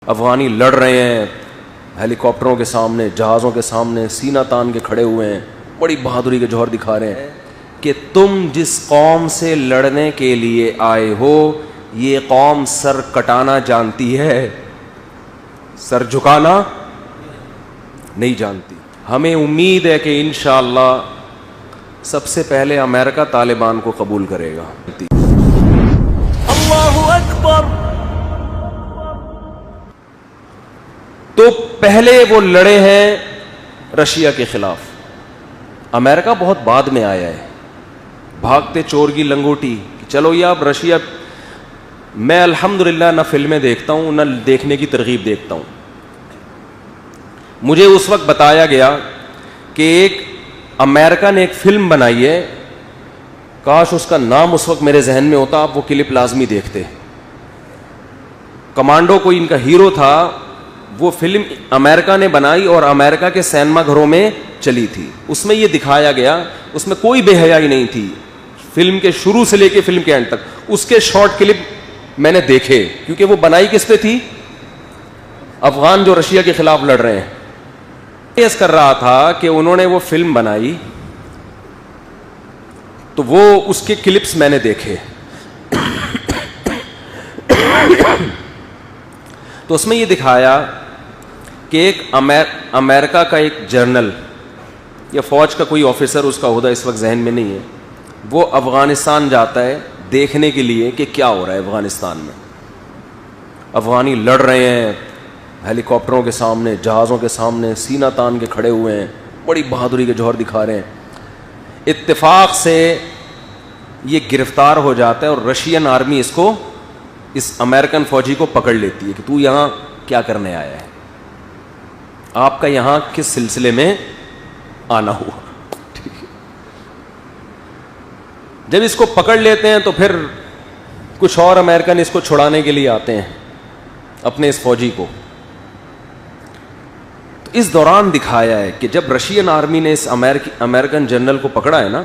افغانی لڑ رہے ہیں ہیلی کاپٹروں کے سامنے, جہازوں کے سامنے, سینہ تان کے کھڑے ہوئے ہیں, بڑی بہادری کے جوہر دکھا رہے ہیں کہ تم جس قوم سے لڑنے کے لیے آئے ہو یہ قوم سر کٹانا جانتی ہے, سر جھکانا نہیں جانتی. ہمیں امید ہے کہ انشاءاللہ سب سے پہلے امریکہ طالبان کو قبول کرے گا. اللہ اکبر. تو پہلے وہ لڑے ہیں رشیا کے خلاف. امریکہ بہت بعد میں آیا ہے, بھاگتے چور کی لنگوٹی. چلو یہ اب رشیا, میں الحمدللہ نہ فلمیں دیکھتا ہوں نہ دیکھنے کی ترغیب دیکھتا ہوں. مجھے اس وقت بتایا گیا کہ ایک امریکہ نے ایک فلم بنائی ہے, کاش اس کا نام اس وقت میرے ذہن میں ہوتا, آپ وہ کلپ لازمی دیکھتے. کمانڈو کوئی ان کا ہیرو تھا, وہ فلم امریکہ نے بنائی اور امریکہ کے سینما گھروں میں چلی تھی. اس میں یہ دکھایا گیا, اس میں کوئی بے حیائی نہیں تھی, فلم کے شروع سے لے کے فلم کے اینڈ تک. اس کے شارٹ کلپ میں نے دیکھے, کیونکہ وہ بنائی کس پہ تھی, افغان جو رشیا کے خلاف لڑ رہے ہیں. اس کر رہا تھا کہ انہوں نے وہ فلم بنائی تو وہ اس کے کلپس میں نے دیکھے. تو اس میں یہ دکھایا کہ ایک امریکہ کا ایک جرنل یا فوج کا کوئی آفیسر, اس کا عہدہ اس وقت ذہن میں نہیں ہے, وہ افغانستان جاتا ہے دیکھنے کے لیے کہ کیا ہو رہا ہے افغانستان میں. افغانی لڑ رہے ہیں ہیلی کاپٹروں کے سامنے, جہازوں کے سامنے, سینہ تان کے کھڑے ہوئے ہیں, بڑی بہادری کے جوہر دکھا رہے ہیں. اتفاق سے یہ گرفتار ہو جاتا ہے اور رشین آرمی اس کو, اس امریکن فوجی کو پکڑ لیتی ہے کہ تو یہاں کیا کرنے آیا ہے, آپ کا یہاں کس سلسلے میں آنا ہوا. ٹھیک ہے, جب اس کو پکڑ لیتے ہیں تو پھر کچھ اور امریکن اس کو چھڑانے کے لیے آتے ہیں, اپنے اس فوجی کو. تو اس دوران دکھایا ہے کہ جب رشین آرمی نے اس امریکن جنرل کو پکڑا ہے نا,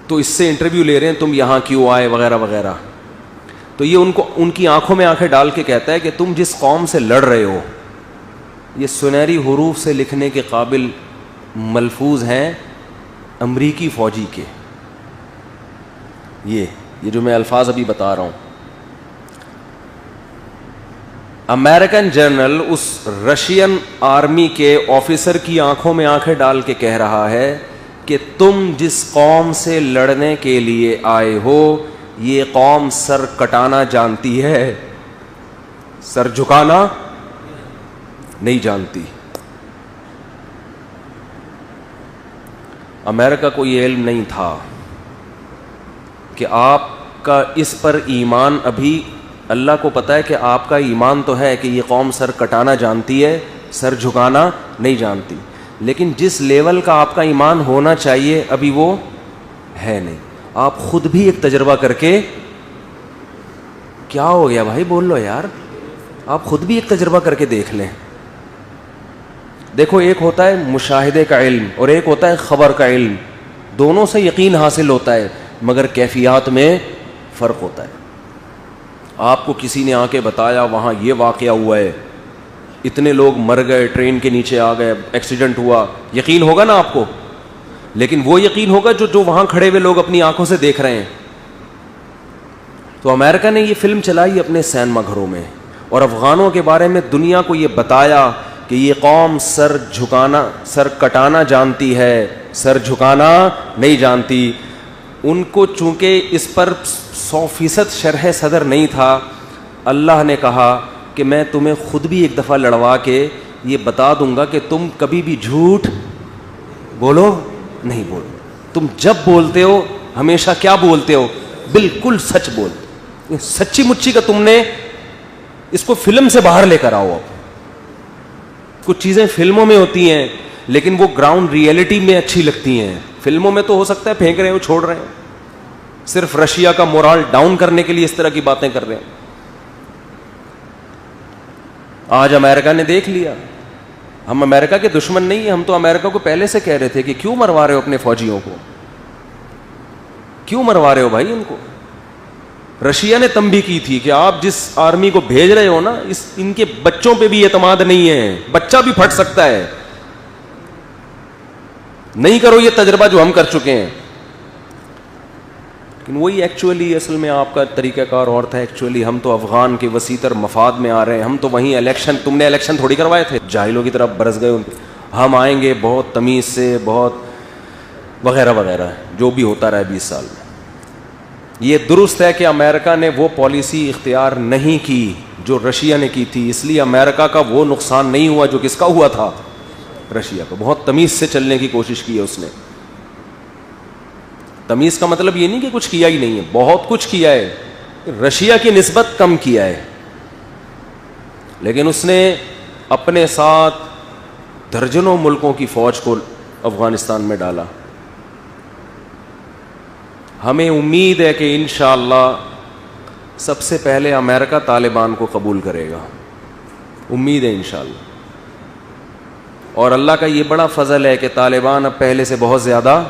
تو اس سے انٹرویو لے رہے ہیں, تم یہاں کیوں آئے وغیرہ وغیرہ. تو یہ ان کی آنکھوں میں آنکھیں ڈال کے کہتا ہے کہ تم جس قوم سے لڑ رہے ہو یہ سنہری حروف سے لکھنے کے قابل ملفوظ ہیں امریکی فوجی کے. یہ جو میں الفاظ ابھی بتا رہا ہوں, امریکن جنرل اس رشین آرمی کے آفیسر کی آنکھوں میں آنکھیں ڈال کے کہہ رہا ہے کہ تم جس قوم سے لڑنے کے لیے آئے ہو یہ قوم سر کٹانا جانتی ہے, سر جھکانا نہیں جانتی. امریکہ کو یہ علم نہیں تھا کہ آپ کا اس پر ایمان, ابھی اللہ کو پتا ہے کہ آپ کا ایمان تو ہے کہ یہ قوم سر کٹانا جانتی ہے, سر جھکانا نہیں جانتی, لیکن جس لیول کا آپ کا ایمان ہونا چاہیے ابھی وہ ہے نہیں. آپ خود بھی ایک تجربہ کر کے, کیا ہو گیا بھائی بول لو یار, آپ خود بھی ایک تجربہ کر کے دیکھ لیں. دیکھو ایک ہوتا ہے مشاہدے کا علم اور ایک ہوتا ہے خبر کا علم, دونوں سے یقین حاصل ہوتا ہے مگر کیفیات میں فرق ہوتا ہے. آپ کو کسی نے آ کے بتایا وہاں یہ واقعہ ہوا ہے, اتنے لوگ مر گئے, ٹرین کے نیچے آ گئے, ایکسیڈنٹ ہوا, یقین ہوگا نا آپ کو, لیکن وہ یقین ہوگا جو وہاں کھڑے ہوئے لوگ اپنی آنکھوں سے دیکھ رہے ہیں. تو امریکہ نے یہ فلم چلائی اپنے سینما گھروں میں اور افغانوں کے بارے میں دنیا کو یہ بتایا کہ یہ قوم سر کٹانا جانتی ہے, سر جھکانا نہیں جانتی. ان کو چونکہ اس پر 100% شرح صدر نہیں تھا, اللہ نے کہا کہ میں تمہیں خود بھی ایک دفعہ لڑوا کے یہ بتا دوں گا کہ تم کبھی بھی جھوٹ بولو نہیں بولو, تم جب بولتے ہو ہمیشہ کیا بولتے ہو, بالکل سچ بولتے. سچی مچی کا تم نے اس کو فلم سے باہر لے کر آؤ. اب کچھ چیزیں فلموں میں ہوتی ہیں لیکن وہ گراؤنڈ ریئلٹی میں اچھی لگتی ہیں. فلموں میں تو ہو سکتا ہے پھینک رہے ہو, چھوڑ رہے ہیں, صرف رشیا کا مورال ڈاؤن کرنے کے لیے اس طرح کی باتیں کر رہے ہیں. آج امریکہ نے دیکھ لیا, ہم امریکہ کے دشمن نہیں ہیں, ہم تو امریکہ کو پہلے سے کہہ رہے تھے کہ کیوں مروا رہے ہو اپنے فوجیوں کو, کیوں مروا رہے ہو بھائی ان کو. رشیا نے تنبیہ کی تھی کہ آپ جس آرمی کو بھیج رہے ہو نا, ان کے بچوں پہ بھی اعتماد نہیں ہے, بچہ بھی پھٹ سکتا ہے, نہیں کرو یہ تجربہ جو ہم کر چکے ہیں. لیکن وہی ایکچولی اصل میں آپ کا طریقہ کار اور تھا. ایکچولی ہم تو افغان کے وسیع تر مفاد میں آ رہے ہیں, ہم تو وہیں الیکشن, تم نے الیکشن تھوڑی کروائے تھے, جاہلوں کی طرف برس گئے ان پہ. ہم آئیں گے بہت تمیز سے, بہت وغیرہ وغیرہ, جو بھی ہوتا رہا 20 سال میں. یہ درست ہے کہ امریکہ نے وہ پالیسی اختیار نہیں کی جو رشیا نے کی تھی, اس لیے امریکہ کا وہ نقصان نہیں ہوا جو کس کا ہوا تھا, رشیا کا. بہت تمیز سے چلنے کی کوشش کی ہے اس نے. تمیز کا مطلب یہ نہیں کہ کچھ کیا ہی نہیں ہے, بہت کچھ کیا ہے, رشیا کی نسبت کم کیا ہے, لیکن اس نے اپنے ساتھ درجنوں ملکوں کی فوج کو افغانستان میں ڈالا. ہمیں امید ہے کہ انشاءاللہ سب سے پہلے امریکہ طالبان کو قبول کرے گا, امید ہے انشاءاللہ. اور اللہ کا یہ بڑا فضل ہے کہ طالبان اب پہلے سے بہت زیادہ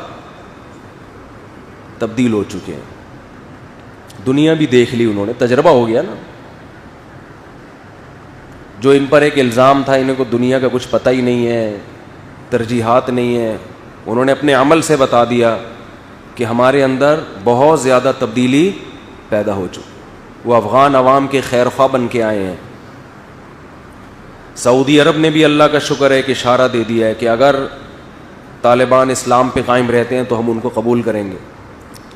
تبدیل ہو چکے ہیں. دنیا بھی دیکھ لی انہوں نے, تجربہ ہو گیا نا. جو ان پر ایک الزام تھا انہیں کو دنیا کا کچھ پتہ ہی نہیں ہے, ترجیحات نہیں ہے, انہوں نے اپنے عمل سے بتا دیا کہ ہمارے اندر بہت زیادہ تبدیلی پیدا ہو چکی. وہ افغان عوام کے خیر خواہ بن کے آئے ہیں. سعودی عرب نے بھی اللہ کا شکر ہے کہ اشارہ دے دیا ہے کہ اگر طالبان اسلام پہ قائم رہتے ہیں تو ہم ان کو قبول کریں گے,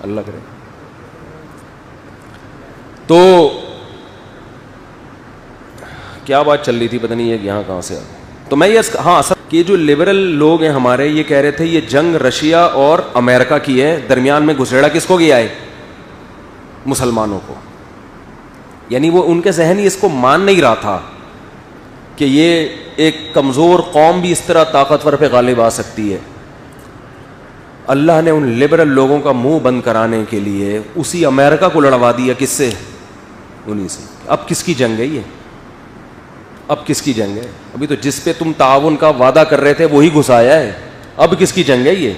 اللہ کرے. تو کیا بات چل رہی تھی پتہ نہیں ہے یہاں کہاں سے. تو میں یہ ہاں کہ جو لبرل لوگ ہیں ہمارے, یہ کہہ رہے تھے یہ جنگ رشیا اور امریکہ کی ہے, درمیان میں گھسیڑا کس کو گیا ہے, مسلمانوں کو. یعنی وہ ان کے ذہن ہی اس کو مان نہیں رہا تھا کہ یہ ایک کمزور قوم بھی اس طرح طاقتور پہ غالب آ سکتی ہے. اللہ نے ان لبرل لوگوں کا منہ بند کرانے کے لیے اسی امریکہ کو لڑوا دیا. کس سے؟ انہی سے. اب کس کی جنگ ہے یہ, اب کس کی جنگ ہے؟ ابھی تو جس پہ تم تعاون کا وعدہ کر رہے تھے وہی گھسایا ہے, اب کس کی جنگ ہے یہ؟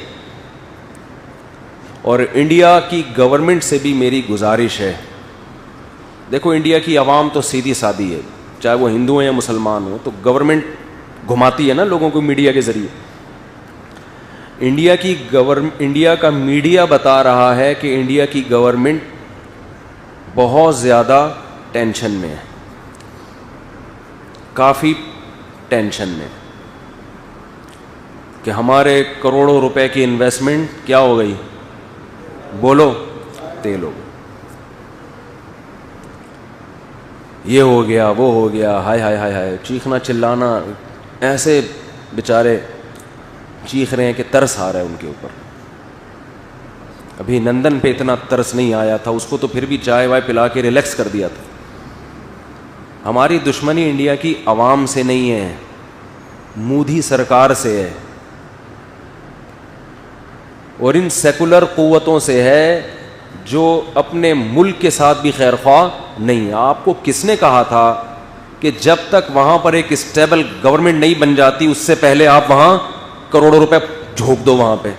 اور انڈیا کی گورنمنٹ سے بھی میری گزارش ہے, دیکھو انڈیا کی عوام تو سیدھی سادی ہے, چاہے وہ ہندو ہیں یا مسلمان ہوں, تو گورنمنٹ گھماتی ہے نا لوگوں کو میڈیا کے ذریعے. انڈیا کا میڈیا بتا رہا ہے کہ انڈیا کی گورنمنٹ بہت زیادہ ٹینشن میں ہے, کافی ٹینشن میں, کہ ہمارے کروڑوں روپے کی انویسٹمنٹ کیا ہو گئی, بولو, تیل ہو گئی. یہ ہو گیا, وہ ہو گیا, ہائے ہائے ہائے ہائے, چیخنا چلانا, ایسے بیچارے چیخ رہے ہیں کہ ترس آ رہا ہے ان کے اوپر. ابھی نندن پہ اتنا ترس نہیں آیا تھا, اس کو تو پھر بھی چائے وائے پلا کے ریلیکس کر دیا تھا. ہماری دشمنی انڈیا کی عوام سے نہیں ہے, مودی سرکار سے ہے, اور ان سیکولر قوتوں سے ہے جو اپنے ملک کے ساتھ بھی خیر خواہ نہیں. آپ کو کس نے کہا تھا کہ جب تک وہاں پر ایک اسٹیبل گورنمنٹ نہیں بن جاتی اس سے پہلے آپ وہاں کروڑوں روپے جھونک دو وہاں پہ؟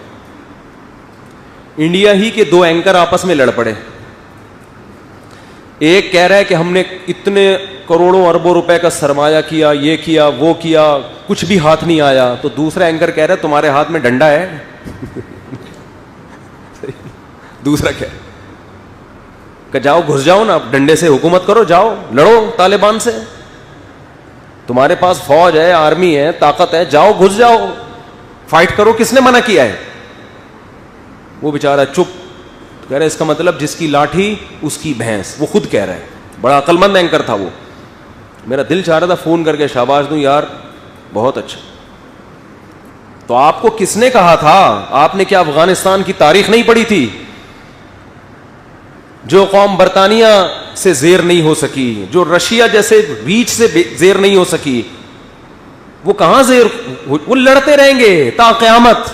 انڈیا ہی کے 2 اینکر آپس میں لڑ پڑے. ایک کہہ رہا ہے کہ ہم نے اتنے کروڑوں اربوں روپے کا سرمایہ کیا, یہ کیا, وہ کیا, کچھ بھی ہاتھ نہیں آیا. تو دوسرا اینکر کہہ رہا ہے تمہارے ہاتھ میں ڈنڈا ہے. دوسرا کیا کہ جاؤ گھس جاؤ نا, ڈنڈے سے حکومت کرو, جاؤ لڑو طالبان سے, تمہارے پاس فوج ہے, آرمی ہے, طاقت ہے, جاؤ گھس جاؤ, فائٹ کرو. کس نے منع کیا ہے؟ وہ بیچارہ چپ کہہ رہا ہے اس کا مطلب جس کی لاٹھی اس کی بھینس. وہ خود کہہ رہا ہے, بڑا عقل مند اینکر تھا وہ. میرا دل چاہ رہا تھا فون کر کے شاباش دوں, یار بہت اچھا. تو آپ کو کس نے کہا تھا؟ آپ نے کیا افغانستان کی تاریخ نہیں پڑھی تھی؟ جو قوم برطانیہ سے زیر نہیں ہو سکی, جو رشیا جیسے ریچ سے زیر نہیں ہو سکی, وہ کہاں زیر؟ وہ لڑتے رہیں گے تا قیامت.